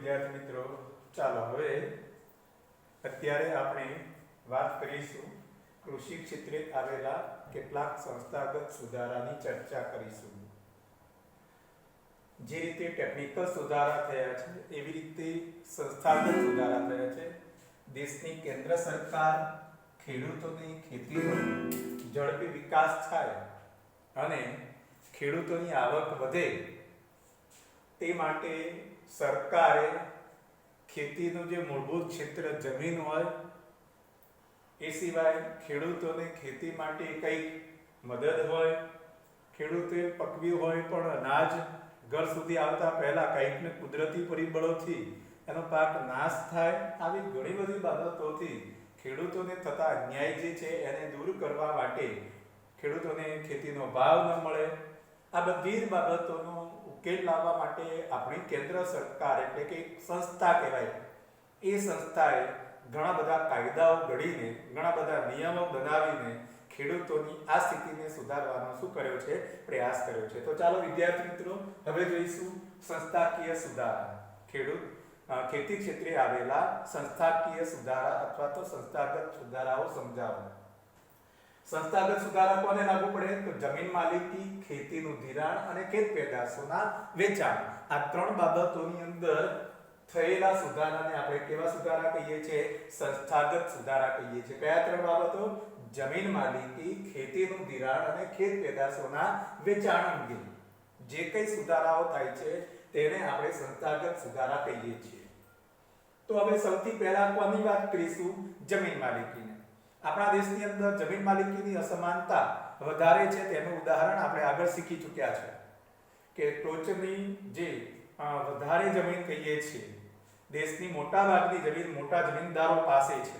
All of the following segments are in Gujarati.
વિદ્યાર્થી મિત્રો, ચાલો હવે અત્યારે આપણે વાત કરીશું કૃષિ ક્ષેત્રે આવેલા કેટલાક સંસ્થાગત સુધારાની ચર્ચા કરીશું. જે રીતે ટેકનિકલ સુધારા થયા છે એવી રીતે સંસ્થાગત સુધારા થયા છે. દેશની કેન્દ્ર સરકાર ખેડૂતોની ખેતીનો ઝડપી વિકાસ થાય અને ખેડૂતોની આવક વધે તે માટે સરકારે ખેતીનું જે મૂળભૂત ક્ષેત્ર જમીન હોય એ સિવાય ખેડૂતોને ખેતી માટે કંઈક મદદ હોય, ખેડૂતે પકવ્યું હોય પણ અનાજ ઘર સુધી આવતા પહેલા કંઈક ને કુદરતી પરિબળોથી એનો પાક નાશ થાય, આવી ઘણી બધી બાબતોથી ખેડૂતોને થતા અન્યાય જે છે એને દૂર કરવા માટે, ખેડૂતોને ખેતીનો ભાવ ન મળે, આ બધી જ બાબતોનો ઉકેલ લાવવા માટે આપણી કેન્દ્ર સરકાર એટલે કે સંસ્થા કહેવાય, એ સંસ્થાએ ઘણા બધા કાયદાઓ ઘડીને, ઘણા બધા નિયમો બનાવીને ખેડૂતોની આ સ્થિતિને સુધારવાનો શું કર્યો છે? પ્રયાસ કર્યો છે. તો ચાલો વિદ્યાર્થી મિત્રો હવે જોઈશું સંસ્થાકીય સુધારા. ખેતી ક્ષેત્રે આવેલા સંસ્થાકીય સુધારા અથવા તો સંસ્થાગત સુધારાઓ સમજાવો. સંસ્થાગત સુધારા કોને લાગુ પડે? તો જમીન માલિકી, ખેતીનું ધિરાણ અને ખેત પેદાશોના વેચાણ, આ ત્રણ બાબતોની અંદર થયેલા સુધારાને આપણે કેવા સુધારા કહીએ છીએ? સંસ્થાગત સુધારા કહીએ છીએ. કયા ત્રણ બાબતો? જમીન માલિકી, ખેતીનું ધિરાણ અને ખેત પેદાશોના વેચાણ અંગે જે કઈ સુધારાઓ થાય છે તેને આપણે સંસ્થાગત સુધારા કહીએ છીએ. તો હવે સૌથી પહેલા કોની વાત કરીશું? જમીન માલિકીની. આપણા દેશની અંદર જમીન માલિકીની અસમાનતા વધારે છે તેનું ઉદાહરણ આપણે આગળ શીખી ચૂક્યા છે કે ટોચની જે વધારે જમીન કહીએ છીએ, દેશની મોટા ભાગની જમીન મોટા જમીનદારો પાસે છે.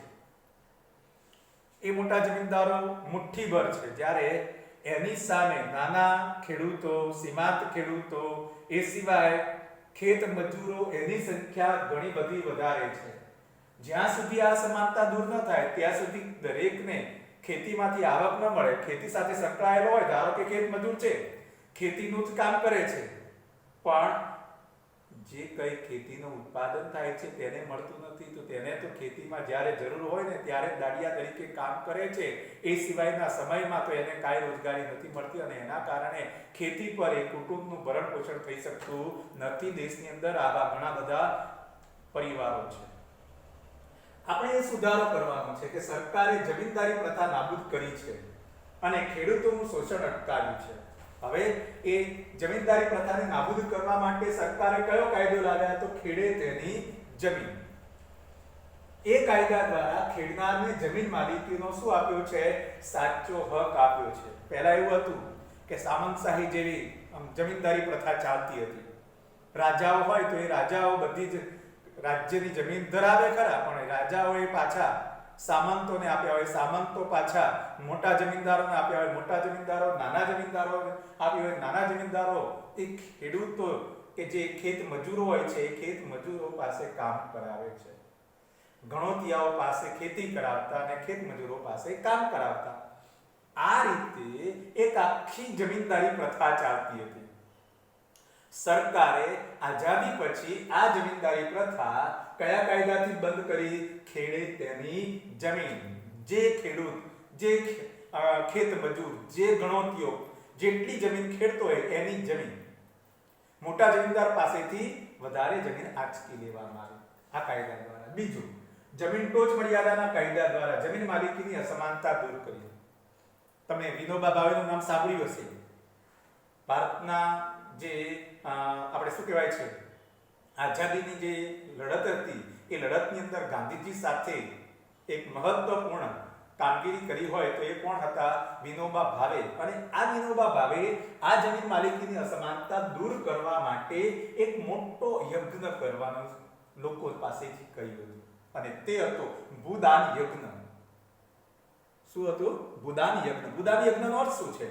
એ મોટા જમીનદારો મુઠ્ઠીભર છે, જ્યારે એની સામે નાના ખેડૂતો, સીમાંત ખેડૂતો, એ સિવાય ખેત મજૂરો, એની સંખ્યા ઘણી બધી વધારે છે. જ્યાં સુધી આ સમાનતા દૂર ન થાય ત્યાં સુધી દરેકને ખેતીમાંથી આવક ન મળે, ખેતી સાથે સંકળાયેલો હોય, ધારો કે ખેત મજૂર છે, ખેતીનું જ કામ કરે છે, પણ જે કઈ ખેતીનું ઉત્પાદન થાય છે તેને મળતું નથી, તો તેને તો ખેતીમાં જ્યારે જરૂર હોય ને ત્યારે દાડિયા તરીકે કામ કરે છે, એ સિવાયના સમયમાં તો એને કાંઈ રોજગારી નથી મળતી અને એના કારણે ખેતી પર એ કુટુંબનું ભરણ પોષણ થઈ શકતું નથી. દેશની અંદર આવા ઘણા બધા પરિવારો છે. આપણે એ સુધારો કરવાનો છે કે સરકારે જમીનદારી પ્રથા નાબૂદ કરી છે અને ખેડૂતોનું શોષણ અટકાવ્યું છે. હવે એ જમીનદારી પ્રથાને નાબૂદ કરવા માટે સરકારે કયો કાયદો લાવ્યા? તો ખેડે તેની જમીન. એ કાયદા દ્વારા ખેડનારને જમીન માલિકીનો શું આપ્યો છે? સાચો હક આપ્યો છે. પહેલા એવું હતું કે સામંતશાહી જેવી જમીનદારી પ્રથા ચાલતી હતી. રાજાઓ હોય તો એ રાજાઓ બધી જ રાજ્યની જમીન ધરાવે ખરા, પણ રાજાઓએ પાછા સામંતોને આપ્યા હોય, સામંતો પાછા મોટા જમીનદારોને આપ્યા હોય, મોટા જમીનદારો નાના જમીનદારોને આપ્યા હોય, નાના જમીનદારો એ ખેડૂતો કે જે ખેત મજૂરો હોય છે એ ખેત મજૂરો પાસે કામ કરાવે છે. ગણોતિયાઓ પાસે ખેતી કરાવતા અને ખેત મજૂરો પાસે કામ કરાવતા. આ રીતે એક આખી જમીનદારી પ્રથા ચાલતી હતી. સરકારે આઝાદી પછી આ જમીનદારી પ્રથા કયા કાયદાથી બંધ કરી? ખેડે તેની જમીન. જે ખેડૂત, જે ખેત મજૂર, જે ગણોતિયો જેટલી જમીન ખેડતો હોય એની જમીન મોટા જમીનદાર પાસેથી વધારે જમીન આંચકી લેવામાં આવી આ કાયદા દ્વારા. બીજું, જમીન ટોચ મર્યાદાના કાયદા દ્વારા જમીન માલિકીની અસમાનતા દૂર કરી. તમે વિનોબા ભાવેનું નામ સાંભળ્યું હશે. ભારતના જે આપણે શું કહેવાય છે, આઝાદીની જે લડત હતી એ લડતની અંદર ગાંધીજી સાથે એક મહત્વપૂર્ણ કામગીરી કરી હોય તો એ કોણ હતા? વિનોબા ભાવે. અને આ વિનોબા ભાવે આ જમીન માલિકીની અસમાનતા દૂર કરવા માટે એક મોટો યજ્ઞ કરવાનું લોકો પાસેથી કહ્યું હતું અને તે હતો ભૂદાન યજ્ઞ. શું હતું? ભૂદાન યજ્ઞ. ભૂદાન યજ્ઞનો અર્થ શું છે?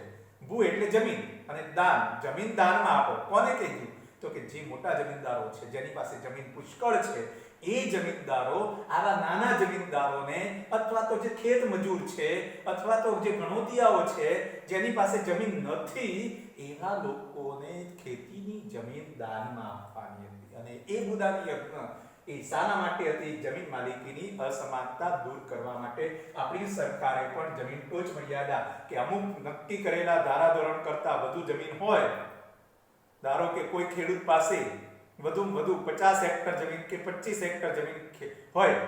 ભૂ એટલે જમીન અને દાન, જમીન દાનમાં આપો. કોને કીધું? તો તો કે જે મોટા જમીનદારો છે, જેની પાસે જમીન પુષ્કળ છે, એ જમીનદારો આવા નાના જમીનદારોને અથવા તો જે ખેત મજૂર છે અથવા તો જે ગણોતિયાઓ છે જેની પાસે જમીન નથી એવા લોકોને ખેતીની જમીન દાનમાં આપવાની હતી. અને એ બુદાની યજ્ઞ એ શાના માટે હતી? જમીન માલિકીની અસમાનતા દૂર કરવા માટે. આપણી સરકારે પણ જમીન ટોચ મર્યાદા કે અમુક નક્કી કરેલા ધારાધોરણ કરતા વધુ જમીન હોય, ધારો કે કોઈ ખેડૂત પાસે વધુમાં વધુ 50 હેક્ટર જમીન કે 25 હેક્ટર જમીન હોય,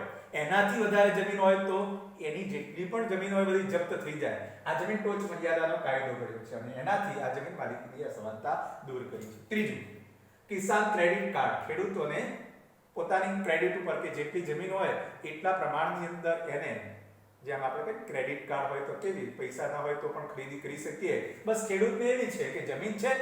એનાથી વધારે જમીન હોય તો એની જેટલી પણ જમીન હોય બધી જપ્ત થઈ જાય. આ જમીન ટોચ મર્યાદાનો કાયદો કર્યો છે અને એનાથી આ જમીન માલિકીની અસમાનતા દૂર કરી છે. ત્રીજું, કિસાન ક્રેડિટ કાર્ડ. ખેડૂતોને પોતાની ક્રેડિટ ઉપર કે જેટલી જમીન હોય એટલા પ્રમાણની અંદર એને, જેમ આપણે કહીએ ક્રેડિટ કાર્ડ હોય તો કેવી, પૈસા ના હોય તો પણ ખરીદી કરી શકીએ. બસ ખેડૂતને એવી છે કે જમીન છે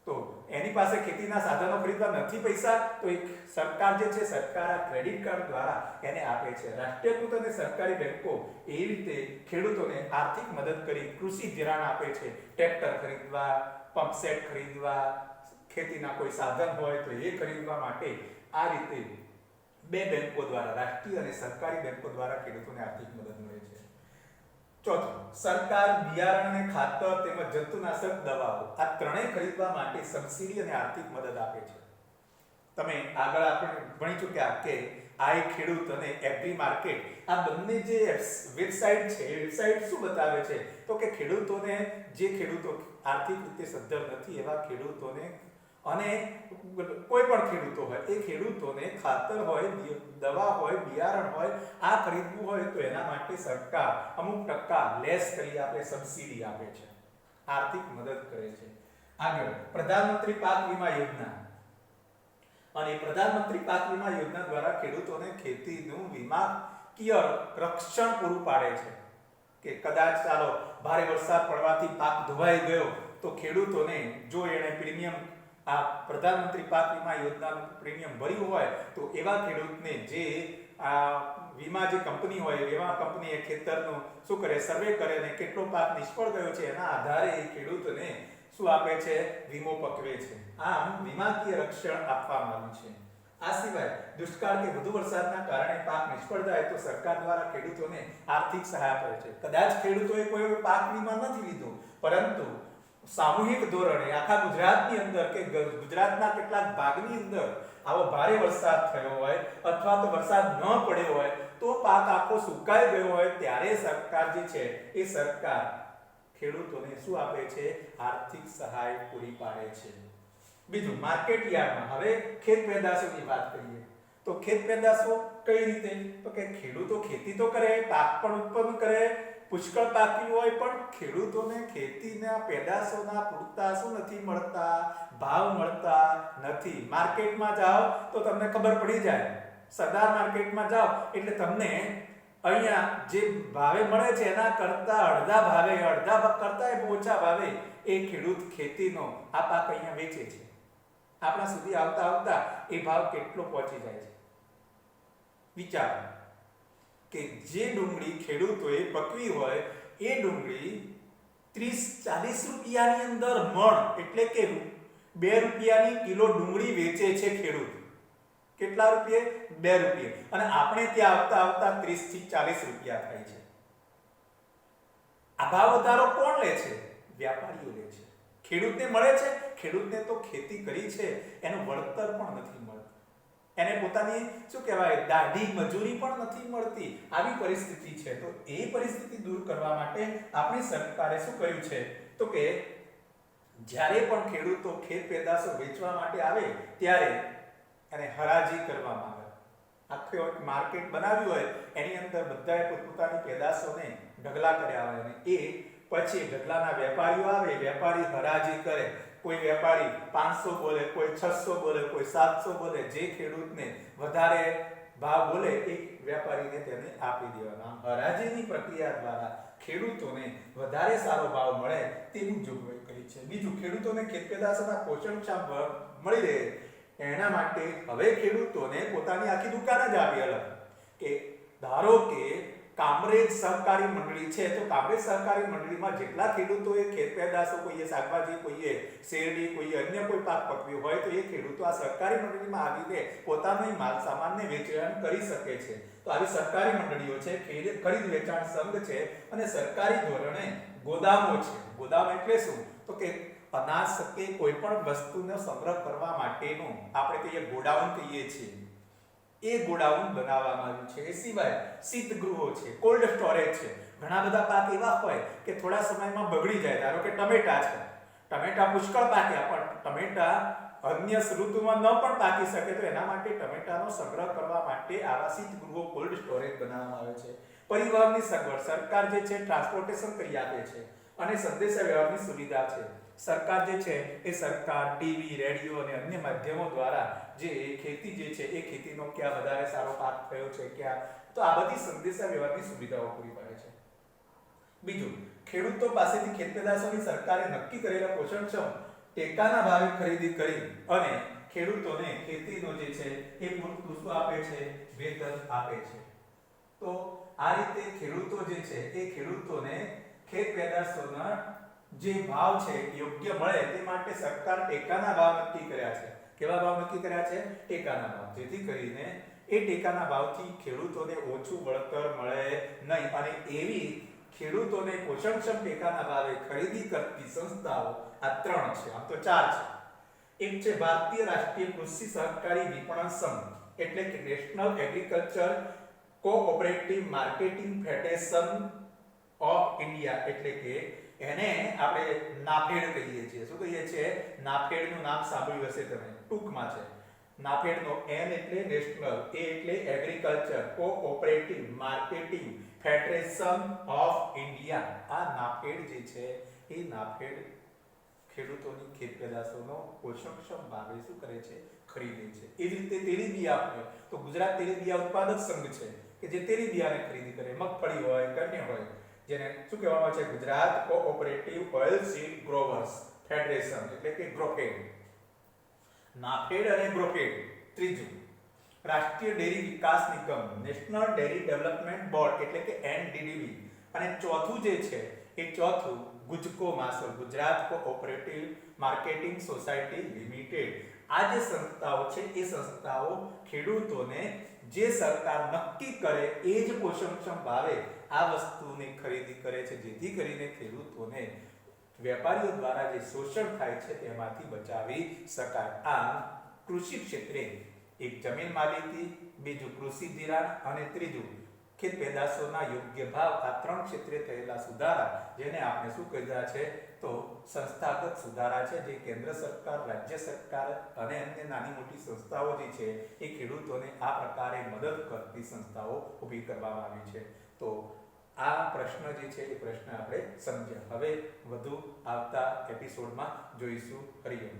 તો એની પાસે ખેતીના સાધનો ખરીદવા નથી પૈસા, તો એક સરકાર જે છે, સરકાર આ ક્રેડિટ કાર્ડ દ્વારા એને આપે છે. રાષ્ટ્રીયકૃત અને સરકારી બેંકો એ રીતે ખેડૂતોને આર્થિક મદદ કરી કૃષિ ધિરાણ આપે છે. ટ્રેક્ટર ખરીદવા, પંપ સેટ ખરીદવા, ખેતીના કોઈ સાધન હોય તો એ ખરીદવા માટે આ રીતે બે બેંકો દ્વારા, રાષ્ટ્રીય અને સરકારી બેંકો દ્વારા ખેડૂતોને આર્થિક મદદ મળે છે. ચોથું, સરકાર બિયારણ અને ખાતર તેમજ જંતુનાશક દવાઓ આ ત્રણેય ખરીદવા માટે સબસિડી અને આર્થિક મદદ આપે છે. તમે આગળ આપણે ભણી ચૂક્યા કે આઈ ખેડૂત અને એગ્રી માર્કેટ, આ બંને જે વેબસાઇટ છે એ વેબસાઇટ શું બતાવે છે તો કે ખેડૂતોને, જે ખેડૂતો આર્થિક રીતે સદ્ધર નથી એવા ખેડૂતોને અને કોઈ પણ ખેડૂતો હોય એ ખેડૂતોને ખાતર હોય, દવા હોય, બિયારણ હોય આ ખરીદવું હોય તો એના માટે સરકાર અમુક ટકા લેસ કરી આપે, સબસિડી આપે છે, આર્થિક મદદ કરે છે. આગળ, પ્રધાનમંત્રી પાક વીમા યોજના. અને પ્રધાનમંત્રી પાક વીમા યોજના દ્વારા ખેડૂતોને ખેતીનું વીમાકીય રક્ષણ પૂરું પાડે છે કે કદાચ ચાલો ભારે વરસાદ પડવાથી પાક ધોવાઈ ગયો તો ખેડૂતોને જો એને પ્રીમિયમ, આ પ્રધાનમંત્રી પાક વીમા યોજનાનું પ્રીમિયમ ભર્યું હોય તો એવા ખેડૂતને જે આ વીમા જે કંપની હોય, વીમા કંપની એ ખેતરનું શું કરે, સર્વે કરે અને કેટલો પાક નિષ્ફળ ગયો છે એના આધારે એ ખેડૂતને શું આપે છે? વીમો પકવે છે. આમ વીમાકીય રક્ષણ આપવામાં આવ્યું છે. આ સિવાય દુષ્કાળ કે વધુ વરસાદના કારણે પાક નિષ્ફળ જાય તો સરકાર દ્વારા ખેડૂતોને આર્થિક સહાય આપે છે. કદાચ ખેડૂતોએ કોઈ પાક વીમા નથી લીધો, પરંતુ સામૂહિક ધોરણે આખા ગુજરાતની અંદર કે ગુજરાતના કેટલાક ભાગની અંદર આવો ભારે વરસાદ થયો હોય અથવા તો વરસાદ ન પડ્યો હોય તો પાક આખો સુકાઈ ગયો હોય ત્યારે સરકાર જે છે એ સરકાર ખેડૂતોને શું આપે છે? આર્થિક સહાય પૂરી પાડે છે. બીજું, માર્કેટ યાર્ડમાં. હવે ખેત પેદાશોની વાત કરીએ તો ખેત પેદાશો કઈ રીતે? તો કે ખેડૂતો ખેતી તો કરે, પાક પણ ઉત્પન્ન કરે, પુષ્કળ પાકી હોય, પણ ખેડૂતોને ખેતીના પેદાશોના પૂરતા શું નથી મળતા? ભાવ મળતા નથી. માર્કેટમાં જાઓ તો તમને ખબર પડી જાય, સરદાર માર્કેટમાં જાઓ એટલે તમને અહીંયા જે ભાવે મળે છે એના કરતા અડધા ભાવે, અડધા કરતા ઓછા ભાવે એ ખેડૂત ખેતીનો આ પાક અહીંયા વેચે છે. આપણા સુધી આવતા આવતા એ ભાવ કેટલો પહોંચી જાય છે વિચારો કે જે ડુંગળી ખેડૂતોએ પકવી હોય એ ડુંગળી 30-40 રૂપિયાની અંદર મણ, એટલે કે 2 રૂપિયાની કિલો ડુંગળી વેચે છે ખેડૂત. કેટલા રૂપિયે? 2 રૂપિયે. અને આપણે ત્યાં આવતા આવતા 30 થી 40 રૂપિયા થાય છે. આ ભાવ વધારો કોણ લે છે? વ્યાપારીઓ લે છે. ખેડૂતને મળે છે? ખેડૂતને તો ખેતી કરી છે એનું વળતર પણ નથી મળતું, એને પોતાની શું કહેવાય દાઢી મજૂરી પણ નથી મળતી. આવી પરિસ્થિતિ છે. તો એ પરિસ્થિતિ દૂર કરવા માટે આપણી સરકારે શું કર્યું છે તો કે જ્યારે પણ ખેડૂતો ખેત પેદાશો વેચવા માટે આવે ત્યારે એને હરાજી કરવામાં આવે. આખું માર્કેટ બનાવ્યું હોય એની અંદર બધાએ પોતપોતાની પેદાશોને ઢગલા કર્યા હોય અને એ પછી ઢગલાના વેપારીઓ આવે, વેપારી હરાજી કરે. કોઈ વેપારી 500 બોલે, કોઈ 600 બોલે, કોઈ 700 બોલે. જે ખેડૂતને વધારે ભાવ બોલે એ વેપારીને તેને આપી દેવાનો. હરાજીની પ્રક્રિયા દ્વારા ખેડૂતોને વધારે સારો ભાવ મળે તેની જોગવાઈ કરી છે. બીજું, ખેડૂતોને ખેત પેદાશોના પોષણક્ષમ મળી રહે એના માટે હવે ખેડૂતોને પોતાની આખી દુકાન જ આપી અલગ. કે ધારો કે કામરેજ સહકારી મંડળી છે, તો કામરેજ સહકારી મંડળીમાં જેટલા ખેડૂતોએ ખેત પેદાશો, કોઈએ શાકભાજી, કોઈએ શેરડી, કોઈએ અન્ય કોઈ પાક પકવ્યો હોય, તો એ ખેડૂતો આ સહકારી મંડળીમાં આવીને પોતાનો માલ સામાનને વેચાણ કરી શકે છે. તો આવી સહકારી મંડળીઓ છે, ખરીદ વેચાણ સંઘ છે, અને સરકારી ધોરણે ગોદામો છે. ગોદામ એટલે શું? તો કે અનાજ કે કોઈ પણ વસ્તુનો સંગ્રહ કરવા માટેનું આપણે કહીએ ગોડાઉન કહીએ છીએ, એ ગોડાઉન બનાવવામાં આવ્યું છે. એ સિવાય શીતગૃહો છે, કોલ્ડ સ્ટોરેજ છે. ઘણા બધા પાક એવા હોય કે થોડા સમયમાં બગડી જાય. ધારો કે ટમેટા છે, ટમેટા પુષ્કળ પાક્યા, પણ ટમેટા અન્ય ઋતુમાં ન પણ પાકી શકે, તો એના માટે ટમેટાનો સંગ્રહ કરવા માટે આવા શીતગૃહો, કોલ્ડ સ્ટોરેજ બનાવવામાં આવે છે. પરિવહનની સગવડ, સરકાર જે છે ટ્રાન્સપોર્ટેશન કરી આપે છે, અને સંદેશા વ્યવહારની સુવિધા છે. સરકાર જે છે એ સરકાર ટીવી, રેડિયો અને અન્ય માધ્યમો દ્વારા જે ખેતી જે છે એ ખેતીનો ક્યાં વધારે સારો પાક થયો છે, ક્યાં, તો આ બધી સંદેશા વ્યવહારની સુવિધાઓ પૂરી પાડે છે. બીજું, ખેડૂતો પાસેથી ખેત પેદાશોની સરકારે નક્કી કરેલા પોષણક્ષમ ટેકાના ભાવે ખરીદી કરી અને ખેડૂતોને ખેતીનો જે છે એ પૂરતું શું આપે છે? વેતન આપે છે. તો આ રીતે ખેડૂતો જે છે એ ખેડૂતોને ખેત પેદાશોના જે ભાવ છે યોગ્ય મળે તે માટે સરકાર ટેકાના ભાવ નક્કી કર્યા છે. કેવા ભાવ નક્કી કર્યા છે? ટેકાના ભાવ. જેથી કરીને એ ટેકાના ભાવથી ખેડૂતોને ઓછું વળતર મળે નહીં, અને એવી ખેડૂતોને પોષણક્ષમ ટેકાના ભાવે ખરીદી કરતી સંસ્થાઓ આ 3 છે. આમ તો 4 છે. એક છે ભારતીય રાષ્ટ્રીય કૃષિ સહકારી વિપણન સંઘ, એટલે કે national agriculture cooperative marketing federation of India, એટલે કે એને આપણે નાફેડ કહીએ છીએ. શું કહીએ છીએ? નાફેડ નું નામ સાંભળ્યું હશે તમે, ટૂંકમાં છે. નાફેડ નો N એટલે નેશનલ, A એટલે agriculture cooperative marketing federation of India. આ નાફેડ જે છે એ નાફેડ ખેડૂતોની ખેત પેદાશોનો પોષણક્ષમ ભાવે શું કરે છે? ખરીદે છે. એ જ રીતે તેલીબિયા હોય તો ગુજરાત તેલીબિયા ઉત્પાદક સંઘ છે કે જે તેલીબિયાને ખરીદી કરે. મગફળી હોય, કન્યા હોય, જેને શું કહેવામાં આવે છે? Gujarat cooperative oil seed growers federation, એટલે કે ગ્રોફેડ. નાફેડ અને ગ્રોફેડ. ત્રીજું, રાષ્ટ્રીય ડેરી વિકાસ નિગમ, નેશનલ ડેરી ડેવલપમેન્ટ બોર્ડ, એટલે કે NDDB. અને ચોથું જે છે એ ચોથું Gujcomasol, Gujarat cooperative marketing society limited. આ જે સંસ્થાઓ છે એ સંસ્થાઓ ખેડૂતોને જે સરકાર નક્કી કરે એ જ પોષણક્ષમ ભાવે આ વસ્તુની ખરીદી કરે છે, જેથી કરીને ખેડૂતોને વેપારીઓ દ્વારા જે શોષણ થાય છે તેમાંથી બચાવી શકાય. આમ કૃષિ ક્ષેત્રે એક જમીન માલિકી, બીજું કૃષિ ધિરાણ, અને ત્રીજું ખેત પેદાશોના યોગ્ય ભાવ. આ 3 ક્ષેત્રે થયેલા સુધારા, જેને આપણે શું કહીએ છે? તો સંસ્થાગત સુધારા છે, જે કેન્દ્ર સરકાર, રાજ્ય સરકાર અને અન્ય નાની મોટી સંસ્થાઓ જે છે એ ખેડૂતોને આ પ્રકારે મદદ કરતી સંસ્થાઓ ઊભી કરવામાં આવી છે. તો આ પ્રશ્ન જે છે એ પ્રશ્ન આપણે સમજ્યા. હવે વધુ આવતા એપિસોડમાં જોઈશું. હરિઓમ.